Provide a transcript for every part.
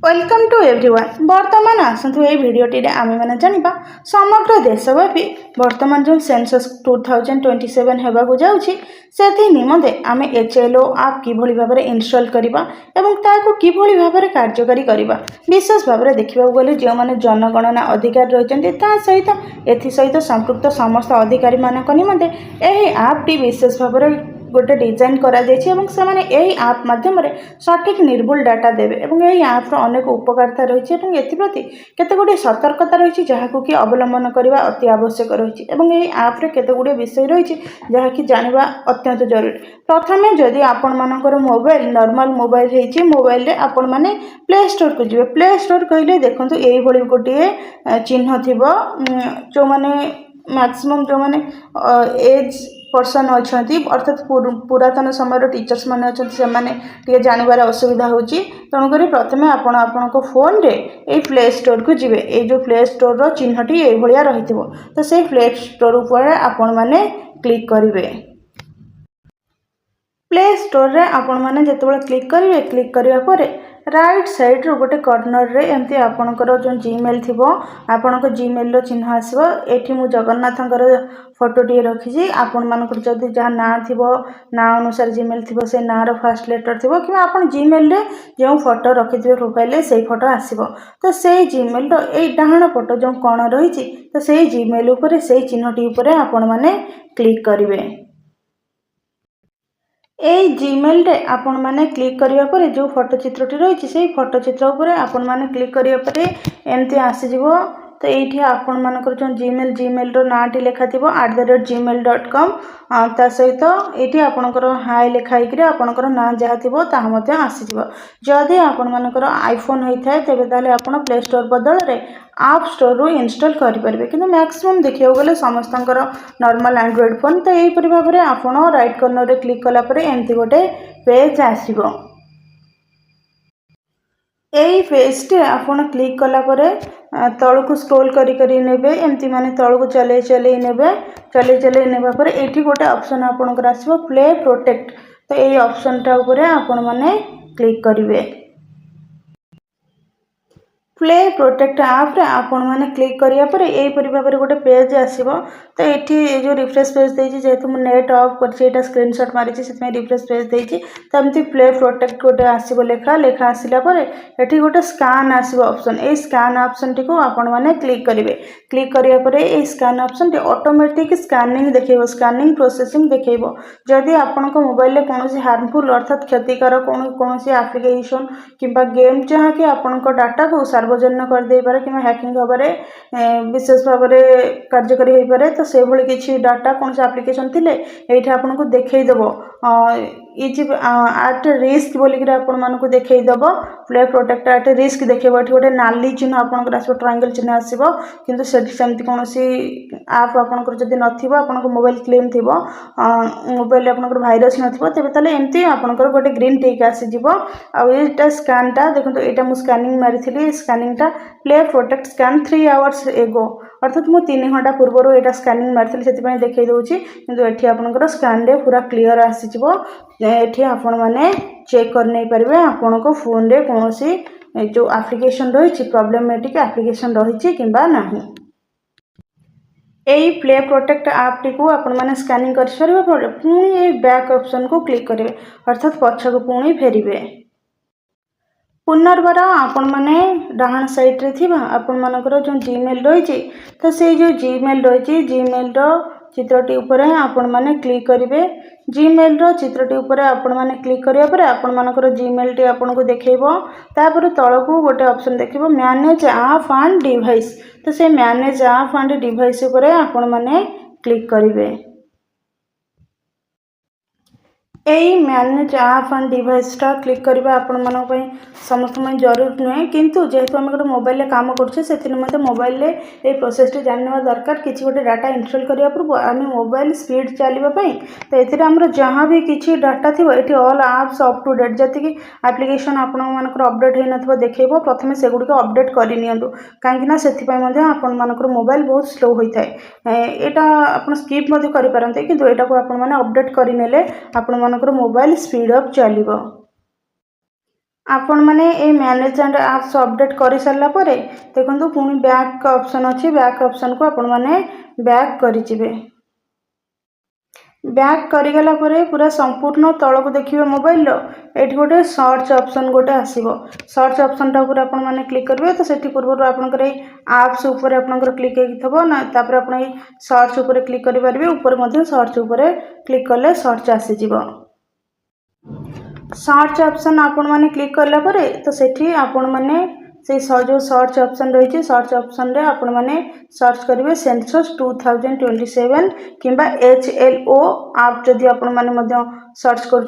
Welcome to everyone. बर्तमान आसतु ये भिडटी आम मैंने जाना समग्र देशव्यापी बर्तमान जो सेंसस 2027 होगा जाऊँगी से निमंते आम HLO आप किभली भाव में इनस्टॉल करवा एवं ताकू किभली भाव में कार्यकारी करवा विशेष भाव में देखा गले जो मैंने जनगणना अधिकारी रही सहित एसहित संपृक्त समस्त अधिकारी मान निमंते यह आपटी विशेष भाव में गोटे डिजाइन करा से आप माध्यम सठिक निर्भुल डाटा देवे और यही आप्र अनेक उपकारिता रही है एप्रति केते गुड़े सतर्कता रही जहाँ कि अवलंबन करने अति आवश्यक रही है आप्रे केते गुड़े विषय रही जहाँकि जाना अत्यंत जरूरी। प्रथम जदि आपण मानकर मोबाइल नॉर्मल मोबाइल होती मोबाइल रे आपण माने प्ले स्टोर को जी प्ले स्टोर कहले देखो ये गोटे चिन्ह थी जो मैंने मैक्सिमम जो मैंने एज पर्सन अच्छा अर्थात पुरातन समय टीचर्स मैंने अच्छा जानवर असुविधा होची तेणुक प्रथम आपण फोन रे ये प्ले स्टोर को जीवे ये जो प्ले स्टोर चिन्हटी ये भाया रही तो से प्ले स्टोर ऊपर आपण मैंने क्लिक करेंगे। प्ले स्टोर रे आपण मैंने जिते क्लिक करेंगे क्लिक करापर राइट साइड रो गोटे कॉर्नर रे एमती आपणकर जो जीमेल थी आपण जीमेल रो चिन्ह आसो एठी मु जगन्नाथंकर फोटोटी रखी आपण मानक जदि जहाँ ना थी ना अनुसार जीमेल थी से ना रो फर्स्ट लेटर थी कि आप जीमेल रे जो फोटो रखिथे प्रोफाइल से फोटो आसो तो से जीमेल रो ए डाहाण फोटो जो कौन रही तो से जीमेल उपर से चिन्हटी उपर आपण माने क्लिक करेंगे। यही जीमेल रे आपण माने क्लिक करिया परे जो फोटो चित्रटी रही से फोटो चित्र उपरे आपण माने क्लिक करिया परे एमती आसीजिवो तो ये आपण मानकर जो जीमेल रो नाटी लेखा थी @gmail.com ता सहित ये आपणकर हाय लेखाई आपणकर ना जहाँ थी आसीजिवो। जदि आपण मानकर आईफोन होता है तेबे ताले आपण प्ले स्टोर बदल रे आप स्टोर रू इनस्टॉल करेंगे कि मैक्सिमम देखा गले समस्त नॉर्मल एंड्रॉइड फोन तो यहीपरि भाव में आप राइट कॉर्नर रे क्लिक कलापर एमती गोटे पेज आसो यही पेज टे आपण क्लिक कलापर तल को स्क्रोल करी नेबे एमती माने तल को चले चले नेबा पर एठी गोटे ऑप्शन आपनकर आसीबो प्ले प्रोटेक्ट तो यही ऑप्शन टा ऊपर आपण माने क्लिक करिवे। प्ले प्रोटेक्ट आप रे आपण माने क्लिक करिया पर एही परि भाव में गोटे पेज आसीबो तो ये जो रिफ्रेश पेज देछि जेतु मु नेट ऑफ करछि एटा स्क्रीनशॉट मारिछि सेतमे रिफ्रेश पेज देछि तो एमती प्ले प्रोटेक्ट गोटे आसीबो लेखा आसिला पर एठी गोटे स्कैन आसीबो ऑप्शन ए स्कैन ऑप्शन टी को आपण माने क्लिक करिवे क्लिक करिया पर ए स्कैन ऑप्शन टी ऑटोमेटिक स्कैनिंग देखेबो स्कैनिंग प्रोसेसिंग देखेबो जदि आपण को मोबाइल रे कोनोसी हार्मफुल अर्थात क्षतिकारक कोनोसी एप्लीकेशन किबा गेम जहाँ कि आपण को डाटा को सार्वजनिक कर दे पारे कि हैकिंग होबारे विशेष भाव में कार्यकारी हो पारे तो से भली किसी डाटा कौन से एप्लिकेशन थिले एठी आपन को देखै देबो इज एट रिस्क बोलिक आपण मान को देखै देबो प्ले प्रोटेक्ट एट रिस्क देखेबो एठी गोटे नाली चिन्ह आपन को आसो ट्रायंगल चिन्ह आसीबो किंतु सेमती कौन सी आप आपन को जदी नथिबो आपन को मोबाइल क्लीन थिबो मोबाइल आपन को वायरस नथिबो तबे ताले एमती आपन को गोटे ग्रीन टिक आसी जिवो आ एटा स्कैन टा देखो एटा मु स्कैनिंग मारिथिली स्कैनिंग टा प्ले प्रोटेक्ट स्कैन 3 आवर्स एगो अर्थात मु 3 घंटा पूर्व एटा स्कैनिंग मारिथिली सेति देखै दउची किंतु एठी आपन स्कैन रे पूरा क्लियर आसी जिवो एठी आपण माने चेक कर नै परबे आपण को फोन रे कोनोसी जो एप्लिकेशन रही प्रॉब्लमेटिक एप्लिकेशन रही किंबा नाही। यही प्ले प्रोटेक्ट आप टी को आपण माने स्कैनिंग कर सारे पुणी ये बैक ऑप्शन को क्लिक करेंगे अर्थात पछ को पुणी फेरिबे पुनर्बार आपण माने डाहाण साइड रे थिबा आपण मानकर जो जीमेल रही तो से जो जीमेल रही जीमेल रो चित्रटी ऊपर आपण माने क्लिक करेंगे जीमेल रो चित्रटी ऊपर आपण माने क्लिक करिया पर आपण मानकर जीमेल टी आपण को देखैबो तापर तळ को गोटे ऑप्शन देखिबो मैनेज ऐप एंड डिवाइस तो से मैनेज ऐप एंड डिवाइस ऊपर आपण माने क्लिक करेंगे। यही मैनेज ऐप एंड डिवाइस टा क्लिक करबा आपण मानक पई समस्त में जरूर नुहे किंतु जेहेतु आम गोटे मोबाइल काम करछे सेथिन मते मोबाइल रे ए प्रोसेस टी जानवा दरकार किछि गोटे डाटा इंस्टॉल करिया पूर्व आम मोबाइल स्पीड चलबा पई तो एथिरे हमर जहां भी किछि डाटा थिबो एठी all apps up to date जति कि एप्लीकेशन आपण मानकर अपडेट हे नथबो देखैबो प्रथमे से गुडी को अपडेट करि नियंतु काहेकि ना सेथि पई मध्ये आपण मानकर मोबाइल बहुत स्लो होई थाए एटा आपण स्किप मध्ये करि पारंते किंतु एटा को आपण माने अपडेट करि नेले आपण मानकर मोबाइल स्पीड अप चलिबो। आपण मैंने ये मैनेज एंड आप्स अपडेट कर सारा पर देखो पुणी बैक ऑप्शन अच्छी बैक ऑप्शन को आपण मैंने बैक करेंगे। बैक करीगला परे पूरा संपूर्ण तलक देखिए मोबाइल ये गोटे सर्च ऑप्शन गोटे आसो सर्च ऑप्शन टा ऊपर आपण मैंने क्लिक करेंगे तो सेठी पूर्व आपंकर आप्स ऊपर आपंकर क्लिक हो ना तापर आप सर्च ऊपर क्लिक करेंगे ऊपर सर्च ऊपर क्लिक कले सर्च आसीज सर्च ऑप्शन आपण मैंने क्लिक कला तो सेठी आपण मैंने से जो सर्च ऑप्शन रही सर्च ऑप्शन रे आपण मैंने सर्च करेंगे सेंसस 2027 किंबा HLO आप जदि आपण मैंने सर्च कर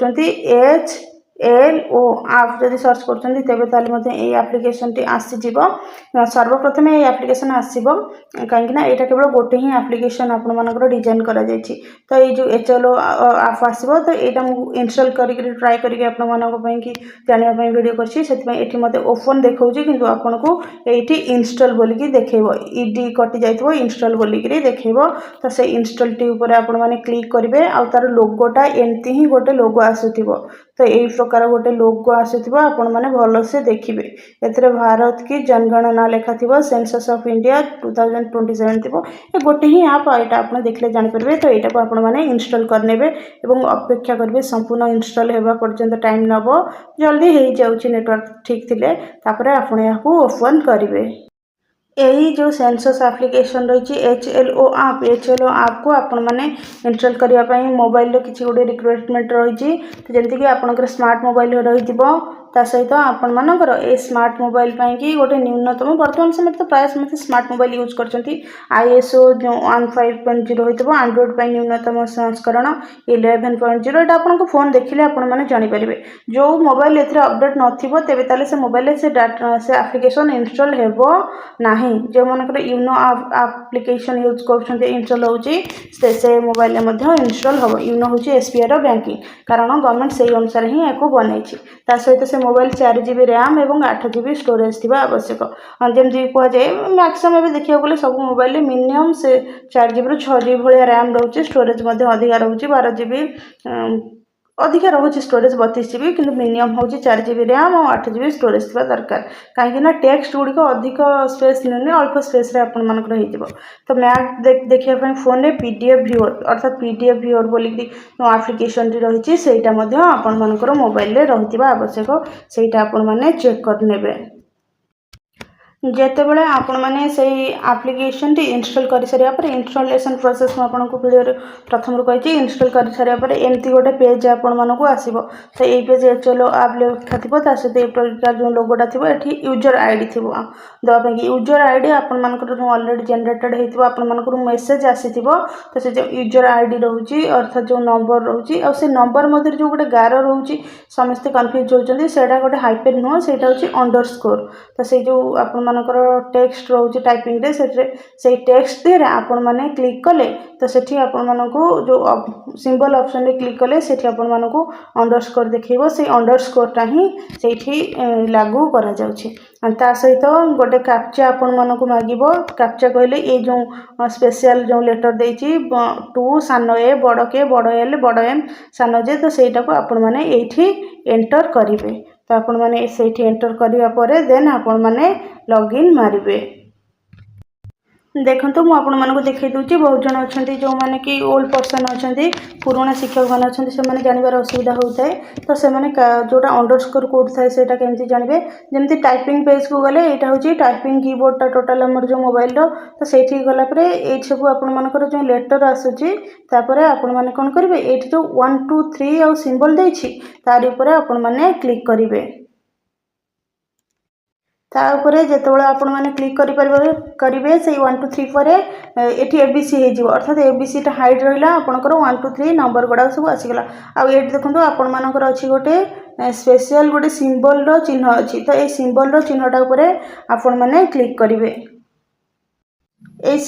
HLO आप जदि सर्च कर तेज एप्लिकेशन टी आसीज सर्वप्रथम ये एप्लिकेशन आसो कहीं यहाँ केवल गोटे ही एप्लिकेशन आपर डिजाइन करा तो ये जो HLO आप आसो तो यहाँ मुझे इनस्टॉल करके ट्राए करके कि जानापी वीडियो कर मत ओपन देखा कि आपन को ये इनस्टॉल बोलिकी देखेब ईडी कटि जाइए इनस्टॉल बोलिकी देखेब तो से इनस्टॉल टी ऊपर आपण मैंने क्लिक करेंगे आउ तार लोगोटा एमती ही गोटे लोगो आसुथिबो तो यही प्रकार गोटे लोगो आसुथिबो आपण मैंने भल से देखिए एथिरे भारत की जनगणना लेखा थी सेंसस ऑफ इंडिया 2027 थी ये गोटे ही आप यहाँ आप देखले जानीपर तो यहाँ को आपण मैंने इनस्टॉल करने और अपेक्षा करेंगे संपूर्ण इनस्टॉल होगा पर्यंत टाइम नब जल्दी हो जाऊँगी नेटवर्क ठीक थिले तापर आपण यहाँ ओपन करेंगे यही जो सेंसस एप्लिकेशन रही HLO आप को आपण मैंने इनस्टॉल करने मोबाइल किसी गोटे रिक्वायरमेंट रही जमीक आपंकर स्मार्ट मोबाइल रही सहित आपण मानकर ए स्मार्ट मोबाइल की गोटे न्यूनतम बर्तमान समय तो प्राय समस्त स्मार्ट मोबाइल यूज कर ISO 15.0 हो आंड्रॉइड न्यूनतम संस्करण 11.0 यहाँ आपको फोन देखिले आपण मैंने जानीपर जो मोबाइल ए अपडेट नथिबो तेबे ताले से मोबाइल से एप्लिकेशन इनस्टॉल हेबो नाही जो मनकर यूनो एप्लिकेशन यूज कर इनस्टॉल होची से मोबाइल इनस्टॉल हम यूनो हूँ SBI बैंकिंग कारण गवर्नमेंट से अनुसार ही या बनई सहित से मोबाइल 4GB रैम और 8GB स्टोरेज थी आवश्यक जमी कहुए मैक्सिमम देखा गले सब मोबाइल मिनिमम से 4GB रू 6GB भाया रैम रोचे स्टोरेज अधिका रोचे 12GB अधिका रोचे स्टोरेज 32GB कि मिनिमम हूँ 4GB रैम और 8GB स्टोरेज थी दरकार कहीं टेक्स्ट गुड़िक अधिक स्पेस नहीं अल्प स्पेस हो तो मैथ देखा फोन में PDF व्यूअर अर्थात PDF व्यूअर बोलिकी जो एप्लिकेशन रही है आपण मोबाइल रही आवश्यक से आपण मैंने चेक करने जिते बड़े आपण मैंने से एप्लिकेशन टी इंस्टॉल कर सारा पर इंस्टॉलेशन प्रोसेस मुझे वीडियो प्रथम कही इंस्टॉल कर सारा पर एमती गोटे पेज आपण मानक आसो तो ये पेज HLO आप लिखा थी सहित ये प्रकार जो लोगोटा थी ये यूजर आईडी थी दवाई यूजर आईडी आपण मानकर जो अलरेडी जनरेटेड होता आपण मानकर मेसेज आसी तो से जो यूजर आईडी रोचे अर्थात जो नंबर रोचे और से नंबर मध्य जो गोटे गार रोचे समस्ते कन्फ्यूज होती से गोटे हाइपेन नुह से अंडरस्कोर तो से जो आप टेक्स्ट रोचे टाइपिंग से टेक्स्ट दे आपण मैंने क्लिक कले तो सेठी आपण मानकू जो सिंबल ऑप्शन रे क्लिक कले सेठी आपण मानकू अंडरस्कोर देखिबो से अंडरस्कोरटा ही सेठी लागू करा जाउछि ता सहित गोटे कैप्चा आपण मानकू मागिबो कैप्चा कहले ए जो स्पेशल जो लेटर देछि 2 सानो ए बड़ के बड़ एल बड़ एम सानो जे तो सेटा को आपण माने एठी एंटर करिवे तो आपण माने सेठी एंटर करिवा परे देन आपण माने लॉगिन मारिबे देखो तो मुझे देखई दूसरी बहुत जन अच्छा जो मैंने कि ओल्ड पर्सन अच्छा पुराना शिक्षक मैंने अच्छा से जानवर असुविधा होता है तो से जोटा अंडरस्कोर कोड थाए से केमती जानवे जमी टाइपिंग पेज को गले यहाँ हूँ टाइपिंग कीबोर्डटा टोटाल आमर जो मोबाइल तो से गलापर ये सब आपर जो लेटर आसूसी आपण मैंने कौन करेंगे ये जो 1 2 3 आउ सिंबल देछि तार ऊपर आपण मैंने क्लिक करेंगे ताऊपर जितेबाला आपण मैंने क्लिक करेंगे से 1 2 3 पर ये ABC हो अर्थात ABC हाइट रहा आपंकर 1 2 3 नंबर गुड़ा सब आसीगला आउ ये देखो आपण मानकर अच्छी गोटे स्पेशल गोटे सिंबल चिन्ह अच्छी तो ये सिंबल चिन्हटा उपर आपण मैंने क्लिक करेंगे ये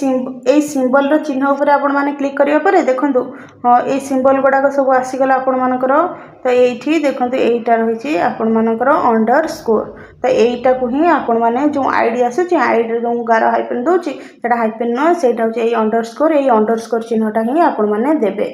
सिंबल चिन्ह उपर आपण मैंने क्लिक करिया परे देखंतु ये सिंबल गुड़ाक सब आसीगला आपण मानकर तो ये देखंतु एटा रही आपण मानकर अंडरस्कोर तो यहीटा को ही आपण माने जो आईडी आसूची आईडी जो गार हाइपेन दोची सेटा हाइपेन न सेटा होची अंडरस्कोर चिन्हटा ही आपण माने देबे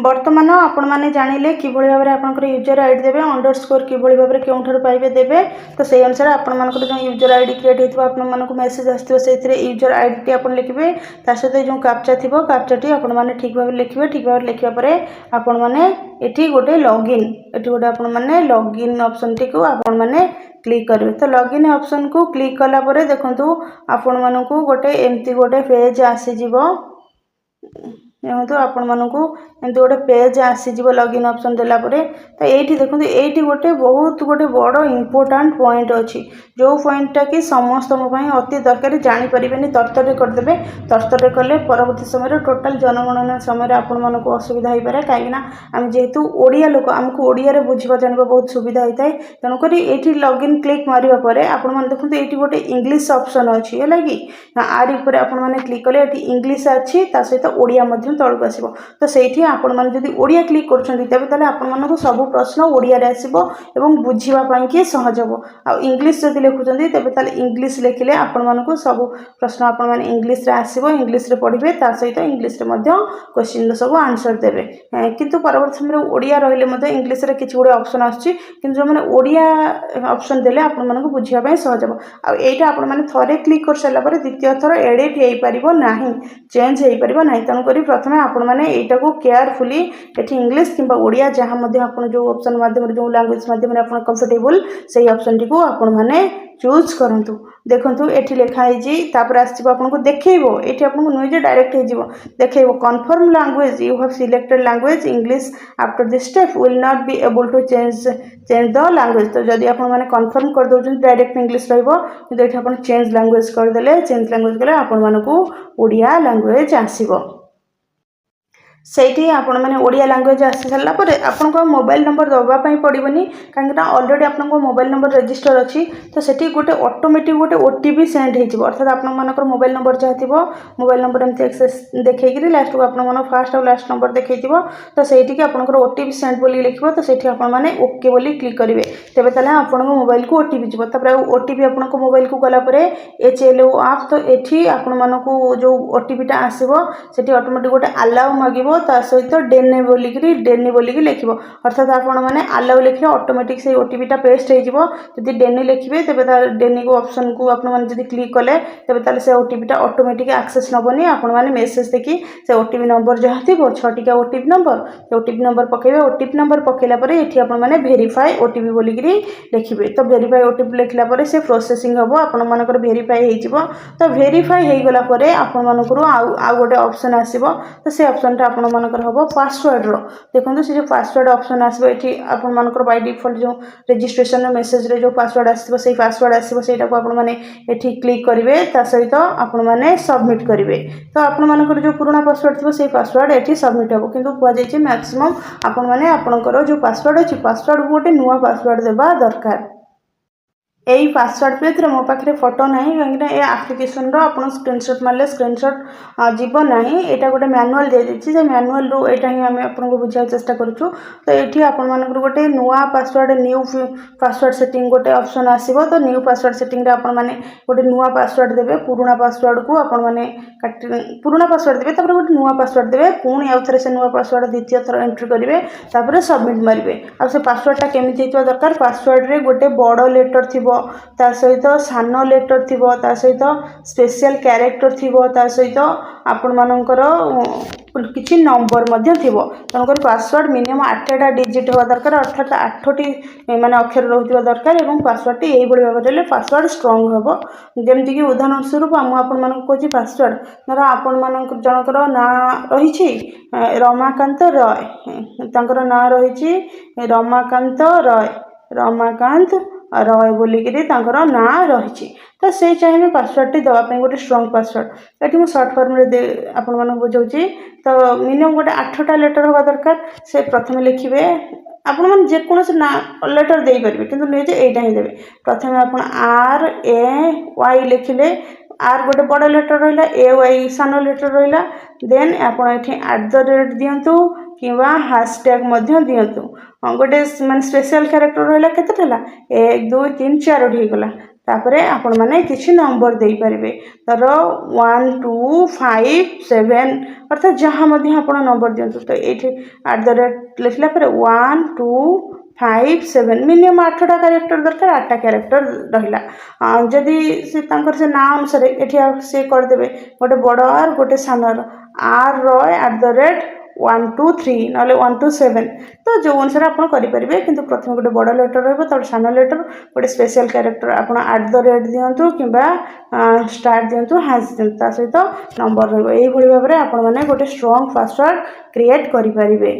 बर्तमान आपण मैंने जानिले कि भाव में आप यूजर आईडी देवे अंडरस्कोर कि भाव में क्यों पाइबे देवे तो से अनुसार आपण जो यूजर आईडी क्रिएट होता आपको मेसेज आसो से यूजर आईडी टी आप लिखे ता सहित जो कैप्चा थी कैप्चाटी आपण मैंने ठीक भाव लिखे ठीक भाव लिखापर आपण मैंने ये गोटे लॉगिन ये गोटे आपण मैंने लॉगिन ऑप्शन टी को आपण मैंने क्लिक करेंगे तो लॉगिन ऑप्शन को क्लिक कलापर देखु आपण मानक गोटे एमती गोटे पेज आसीज देखो आपण मानक एमती गोटे पेज आसीज लॉगिन ऑप्शन देलापर तो ये देखो ये गोटे बहुत गोटे बड़ इंपोर्टाट पॉइंट अच्छी जो पॉइंटा कि समस्त अति दरकार जानीपर तरतर करदे तरतर कले परवर्त समय टोटाल जनगणना समय आपण मानक असुविधा हो पाए कहीं आम जेहेतु ओडिया लोक आमको ओडिया बुझा जाना बहुत सुविधा होता है तेणुक ये लॉगिन क्लिक मारे आपण मैंने देखते ये गोटे इंग्लिश ऑप्शन अच्छी है कि आर ऊपर आपण मैंने क्लिक कले इंग्लिश अच्छी सहित ओडिया तौक आसो तो से आपण मैंने जब ओडिया क्लिक कर आपण सब प्रश्न ओडिया आसो और बुझापी सहज हम आ इंग्लिश जब लिखुं तेल इंग्लिश लिखिले आपण मानक सब प्रश्न आपण मैंने इंग्लिश आसो इंग्लिश पढ़े सहित इंग्लिश क्वेश्चन सब आंसर देवे किंतु परवर्त समय ओडिया रही इंग्लिश किसी गोटे ऑप्शन आसुच्ची जो मैंने ओडिया ऑप्शन देले आपण मानक बुझापी सहज हम आईटा आपण मैंने थरे क्लिक कर सारापर द्वितीय थर एडिट हो पार ना चेंज हो पार ना तेणुक प्रथम आपण मैंने यहाँ को केयरफुली ये इंग्लिश कि ओडिया जहाँ जो ऑप्शन माध्यम जो लैंग्वेज माध्यम आप कंफर्टेबल से ऑप्शन टी को आपण मैंने चूज करूँ देखो ये लिखाई आपको देखो ये आपको नुहे डायरेक्ट हो देखो confirm language you have selected language English after this step will not be able to change the language तो जब आप कन्फर्म कर दौरान डायरेक्ट इंग्लिश रही चेंज लैंग्वेज करदे चेंज लैंग्वेज कले आपण मानक ओडिया लैंग्वेज आसीबो से आपण मैंने ओडिया लैंग्वेज आसी सारापर आपको मोबाइल नंबर दवापाई पड़ोनी कहीं अलरेडी आपको मोबाइल नंबर रजिस्टर अच्छी तो से गोटे ऑटोमेटिक गोटे ओटीपी सेंड हो अर्थात आप मोबाइल नंबर जहाँ थी मोबाइल नंबर एमती एक्सेस देखिए लास्ट को आप फास्ट और लास्ट नंबर देखी तो से आपंकर ओटीपी सेंड बोली लिखे तो से आपने ओके बोली क्लिक करेंगे तेज ताला आपण मोबाइल को ओटीपी जीव ओटीपी आपको मोबाइल को गलापर HLO आप तो ये आपण मानक जो ओटीपीटा आसो से ऑटोमेटिक गोटे अलाउ मांग सहित डेने बोलिक लिख अर्थात आपण मैंने अलाउ लिखे ऑटोमेटिक से ओटीपीटा पेस्ट हो डेनी लिखे तेज डेनी को ऑप्शन को आपने क्लिक कले तेज से ओटीपीटा ऑटोमेटिक एक्सेस नबनी आपण मैंने मेसेज देखी से ओटीपी नंबर जहाँ थी 6टिका ओटीपी नंबर पकेबे ओटीपी नंबर पकेला ये आपने भेरीफाई ओटीपी बोलिक लिखे तो भेरीफाई ओटीपी लिखला से प्रोसेसिंग हम आपण मानकर भेरीफाई हो तो भेरीफाई हो गलापर आपण मानकर आउ गोटे ऑप्शन आसो तो से ऑप्शनटा आपण मानकर हम पासवर्ड देखो से जो पासवर्ड ऑप्शन आसो ये आपण मानकर बाय डिफॉल्ट जो रजिस्ट्रेशन मेसेज रे जो पासवर्ड आसो से पासवर्ड आसो से आपण माने ये क्लिक करेंगे सहित आपण माने सबमिट करेंगे तो आपण मानकर जो पुराना पासवर्ड थी से पासवर्ड ये सबमिट हम किंतु कहुई मैक्सिमम आपण माने आपणकर जो पासवर्ड अच्छी पासवर्ड गोटे नुआ पासवर्ड देवा दरकार यही पासवर्ड पेज मो पाखे फोटो ना कहीं आप्लिकेसन आप स्क्रीनशॉट मारे स्क्रीनशॉट जीव ना यहाँ गोटे मैनुअल दी जाए मैनुअल रू यहाँ ही आम आपको बुझा चेष्टा करूँ तो ये आपर गोटे नुआ पासवर्ड न्यू पासवर्ड सेटिंग गोटे ऑप्शन आसो तो न्यू पासवर्ड सेटिंग आपने गोटे नुआ पासवर्ड देवे पुराना पासवर्ड को आपने पुराना पासवर्ड देवे गोटे नुआ पासवर्ड देवे पुणी आउ थे से नुआ पासवर्ड द्वितीय थर एंट्री करेंगे तापर सबमिट मारे आ पासवर्डटा केमी दरकार पासवर्ड रे गोटे बड़ लेटर थी ता सहित सान लेटर थी सहित स्पेशल कैरेक्टर थी सहित आपण मानकर किसी नंबर तेणुक पासवर्ड मिनिमम 8टा डिजिट हवा दरकार अर्थात 8टी माने अक्षर रहा दरकार और पासवर्ड टी भाव में पासवर्ड स्ट्रंग हम जमीक उदाहरण स्वरूप मुझे पासवर्ड धर आपण मान जनकर ना रही रमाकांत रॉय ना रही रमाकांत रॉय बोलिक ना रही तो से चाहिए पासवर्ड टी दवाई गोटे स्ट्रंग पासवर्ड ये सर्ट फॉर्म आपण बुझाऊँ तो मिनिमम गोटे 8टा लेटर हवा दरकार से प्रथम लिखे आपण मैंने जेकोसी ना लेटर दे पारे कि निजे यहीटा ही देवे प्रथम आप RAY लिखिले आर गोटे बड़ लेटर रहा AY सान लेटर रहा देन आप दिंतु कि हैशटैग दिंतु गोटे माने स्पेशल कैरेक्टर रहा केते 1 2 3 4 होगला तापरे आपण माने किछि नंबर देई परिबे तर 1 2 5 7 अर्थात जहाँ मध्य आपण नंबर दियंतु तो एठी @ लिखला पर 1 2 5 7 मिनिमम 8टा कैरेक्टर दरकार 8टा कैरेक्टर रहिला जदि से तांकर से नाम अनुसार एठी से कर देबे गोटे बड़ आर गोटे सानर आर रो @ 1 2 3 नले 1 2 7 तो जो अनुसार आप करेंगे किंतु प्रथम गोटे बड़ लेटर रही तब सान लेटर गोटे स्पेशल कैरेक्टर आप @ दिंतु कि स्टार दिंतु हैश दिंतु सहित नंबर रही भाव में आपण मैंने गोटे स्ट्रॉन्ग पासवर्ड क्रिएट करेंगे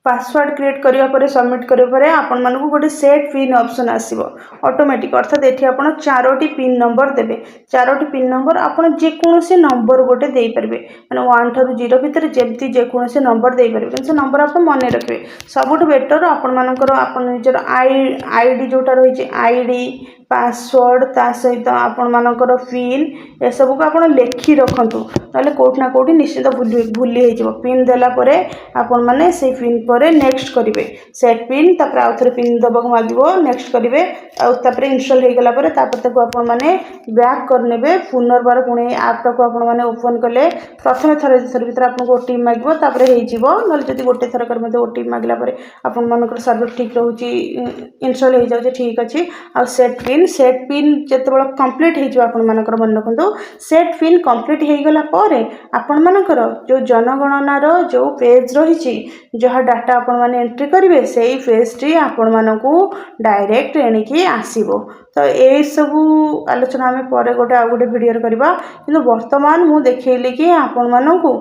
पासवर्ड क्रिएट करिया परे सबमिट करिया परे आपण मानकु गोटे सेट पिन ऑप्शन आसीबो ऑटोमेटिक अर्थात एठी आपण 4टी पिन नंबर देबे 4टी पिन नंबर आपण जे कोनोसी नंबर गोटे देई परबे माने 1 थारु 0 भीतर जेमति जे कोनोसी नंबर देई परबे से नंबर आपण माने रखबे सबुठ बेटर आपण मानकर आपण निजर आईडी जोटा रही छै आईडी पासवर्ड ता सहित आपण मानकर पिन ए सब को आपण लेखि रखंतु ताले कोठ ना कोठी निश्चित भूली हे जबो पिन देला परे आपण माने से पिन परे नेक्स्ट करिवे सेट पिन तापर आउथरे पिन दबक मागिवो नेक्स्ट करिवे आ तापर इंस्टॉल हे गेला परे तापर तको आपण माने बैक करनेबे पुनर्बार पुणे ऐप को आपण माने ओपन करले प्रथम थर भीतर आपन को ओटीपी मागिवो तापर हे जीवो नल जति गोटे थर कर मध्ये ओटीपी मागला परे आपण मानकर सर्वर ठीक रहउची इंस्टॉल हे जाउची ठीक अछि आ सेट पिन जेतेबेला कंप्लीट हे जो आपण मानकर मन रखंतु सेट पिन कंप्लीट हे गेला परे आपण मानकर जो जनगणना रो जो पेज रही जहाँ डाटा आपण माने एंट्री करेंगे से पेज टी आपण मानकु डायरेक्ट एणिकी आसीबो तो ए सबू आलोचना आम पर गोटे आ गोटे भिडियो करबा किंतु वर्तमान मु देखैली कि आपण मानकु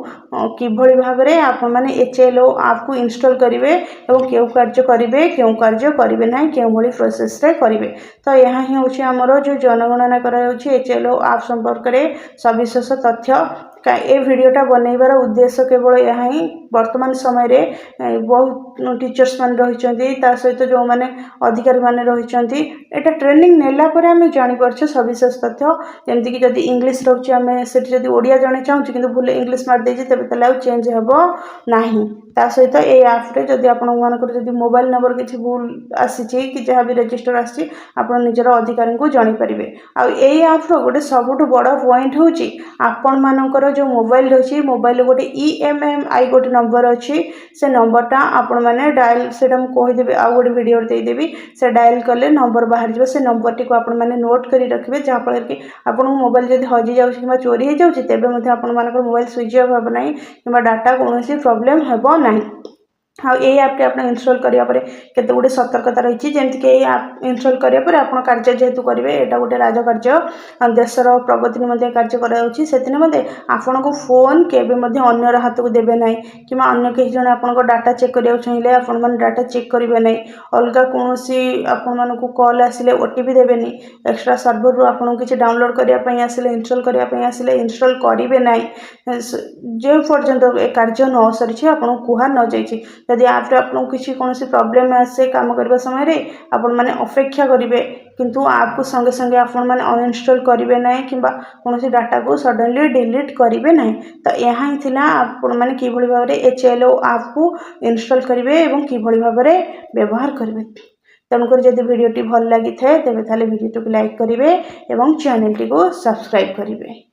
किभଳି भाबरे आपण माने एचएलओ ऐप को इंस्टॉल करिवे एवं केउ कार्य करिवे केउ कार्य करिवे नै केउ भଳି प्रोसेस रे करिवे तो यहाँ ही होछि हमरो जो जनगणना करा होछि एचएलओ ऐप संपर्क रे सविशेष तथ्य ए भिडियोटा बनैबार उद्देश्य केवल यह ही वर्तमान समय रे बहुत टीचर्स मान रही सहित जो मैंने अधिकारी मान रही एटा ट्रेनिंग नेला परे आमे जानि परछे सविशेष तथ्य जेमति कि जदि इंग्लिश रहउछि आमे सेठी जदि ओडिया जानि चाहूछि किंतु भूल इंग्लिश मार देछि तबे तला चेंज हेबो नाही ता सहित ए ऐप रे जदि आपण मानकर जदि मोबाइल नंबर किछि भूल आसीछि कि जहाँ भी रजिस्टर आछि आपण निजर अधिकारी को जानि परिबे आ ए ऐप रो गोटे सबुठ बड़ पॉइंट होछि आपण मानकर जो मोबाइल रही मोबाइल गोटे EMMI गोटे नंबर अच्छी से नंबरटा आपण मैंने डायल से कहीदेवी आउ गोटे भिडियो देदेवी से डायल कले नंबर बाहर जाए से नंबर टी आपण मैंने नोट कर रखिए जहाँफल कि आपको मोबाइल जब हजि जाऊँ कि चोरी हो जाऊँगी तेज आपण मोबाइल स्विच ऑफ हेब ना कि डाटा कौन प्रोब्लेम हेब ना हाँ ये ऐप आप इंस्टॉल करापर केते गुटे सतर्कता रही जमीक ऐप इंस्टॉल करापर आप कार्य जेहेतु करेंगे यहाँ गोटे राजकार्य देशर प्रगति निम्ते कार्य कराने आपण को फोन केवे अन्यर हाथ को देवे ना कि अन्य कहीं जन आप डाटा चेक करा चाहिए आपण मैंने डाटा चेक करेंगे ना अलग कौन आपण मानक कॉल आसिले ओटीपी देवेनि एक्सट्रा सर्वर रू आपको किसी डाउनलोड करने आसिले इंस्टॉल करने आसिले इंस्टॉल करेंगे ना जो पर्यंत कार्य न सरी आपको कुहा न जाइए यदि आप किसी कौन प्रॉब्लम आसे काम करने समय आपण मैंने अपेक्षा करेंगे किंतु आप को संगे संगे आपण मैंने अनइंस्टॉल करेंगे ना कि कौन डाटा को सडनली डिलीट करेंगे ना तो यहाँ ही आपण मैंने कि भाव में एचएलओ ऐप को इंस्टॉल करेंगे और कि भाव में व्यवहार करेंगे तेणुक जब भिडियोटी भल लगी थाए तेज ताले भिडियो को लाइक करेंगे और चैनल टी को सब्सक्राइब करेंगे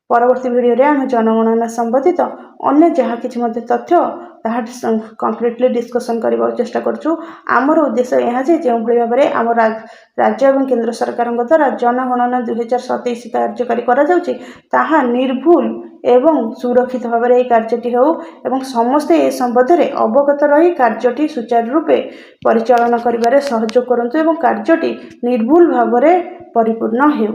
परवर्ती भिडियो रे आम जनगणना संबंधित अन्य जहाँ किसी तथ्य ताहा कम्प्लीटली डिस्कसन करने चेष्टा करूँ आमर उद्देश्य यहाँ जे जो भाव में आम राज्य और केंद्र सरकार द्वारा जनगणना 2027 कार्यकारी करा निर्भुल एवं सुरक्षित भाव में कार्यटी हो एवं समस्ते ए संबंध में अवगत रही कार्यटी सुचारू रूपे परिचालन करिबारे सहयोग करंतु एवं कार्यटी निर्भुल भाव में परिपूर्ण हो।